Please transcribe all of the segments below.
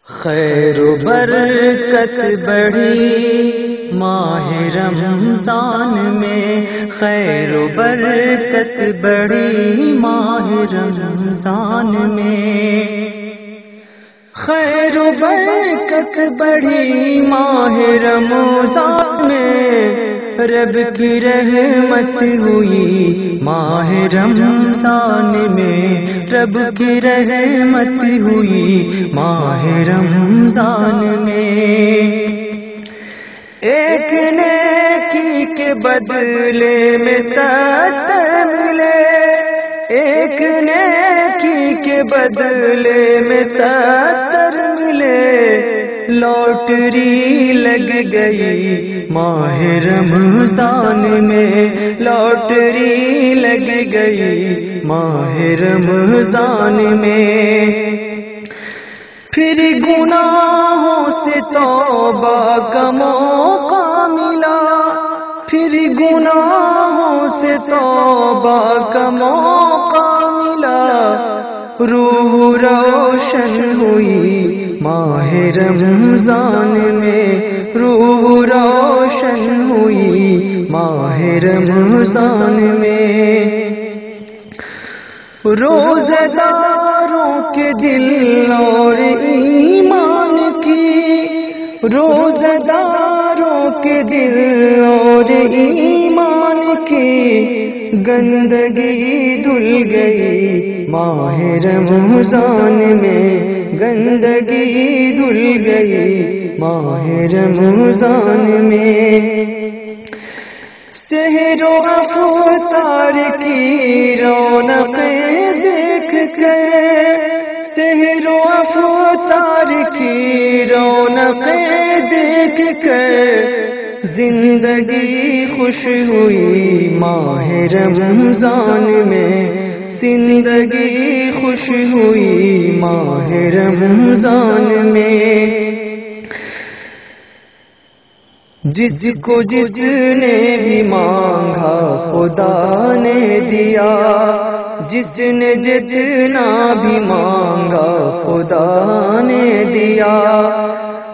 خیر و برکت بڑھی ماہ رمضان میں، خیر و برکت بڑھی ماہ رمضان میں، خیر و برکت بڑھی ماہ رمضان میں، رب کی رحمت ہوئی ماہ رمضان میں، رب کی رحمت ہوئی ماہ رمضان میں۔ ایک نیکی کے بدلے میں 70 ملے، ایک نیکی کے بدلے میں 70 ملے، لاٹری لگ گئی ماہ رمضان میں، لاٹری لگ گئی ماہ رمضان میں۔ پھر گناہوں سے توبہ کا موقع ملا، پھر گناہوں سے توبہ کا موقع ملا، روح روشن ہوئی ماہ رمضان میں، روح روشن ہوئی ماہ رمضان میں۔ روزہ داروں کے دل اور ایمان کی، روزہ داروں کے دل اور ایمان کی گندگی دھل گئی ماہ رمضان میں، گندگی دھل گئی ماہ رمضان میں۔ سحر و افطار کی رونقیں دیکھ کر، سحر و افطار کی رونقیں دیکھ کر زندگی خوش ہوئی ماہ رمضان میں، زندگی خوش ہوئی ماہ رمضان میں۔ جس کو جس نے بھی مانگا خدا نے دیا، جس نے جتنا بھی مانگا خدا نے دیا،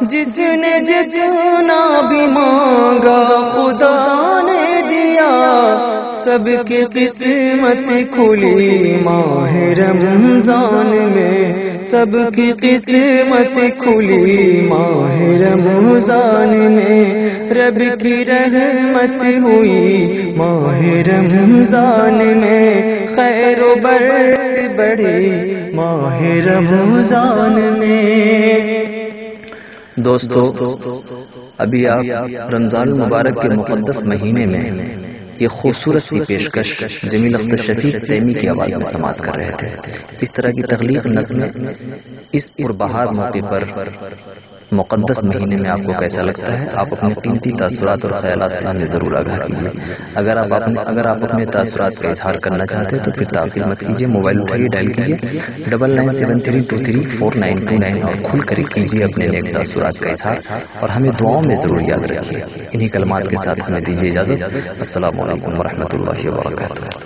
جس نے جتنا بھی مانگا خدا نے دیا، سب کی قسمت کھلی ماہ رمضان میں، سب کی قسمت کھلی ماہ رمضان میں، رب کی رحمت ہوئی ماہ رمضان میں، خیر و برکت بڑھی ماہ رمضان میں۔ دوستو، ابھی آپ رمضان المبارک کے مقدس مہینے میں یہ خوبصورت سی پیشکش جمیل اختر شفیق تیمی کی آواز میں سماعت کر رہے تھے۔ اس طرح کی تخلیق نظمیں اس پربہار موقع پر مقدس مہینے میں آپ کو کیسا لگتا ہے؟ آپ اپنے قیمتی تاثرات اور خیالات سے ہمیں ضرور آگاہ کیجیے۔ اگر آپ اپنے تاثرات کا اظہار کرنا چاہتے ہیں تو پھر تاخیر مت کیجیے، موبائل اٹھائیے، ڈائل کیجیے 9973234929 اور کھل کر کیجیے اپنے نیک تاثرات کا اظہار، اور ہمیں دعاؤں میں ضرور یاد رکھیے۔ انہی کلمات کے ساتھ ہمیں دیجیے اجازت۔ السلام علیکم ورحمۃ اللہ وبرکاتہ۔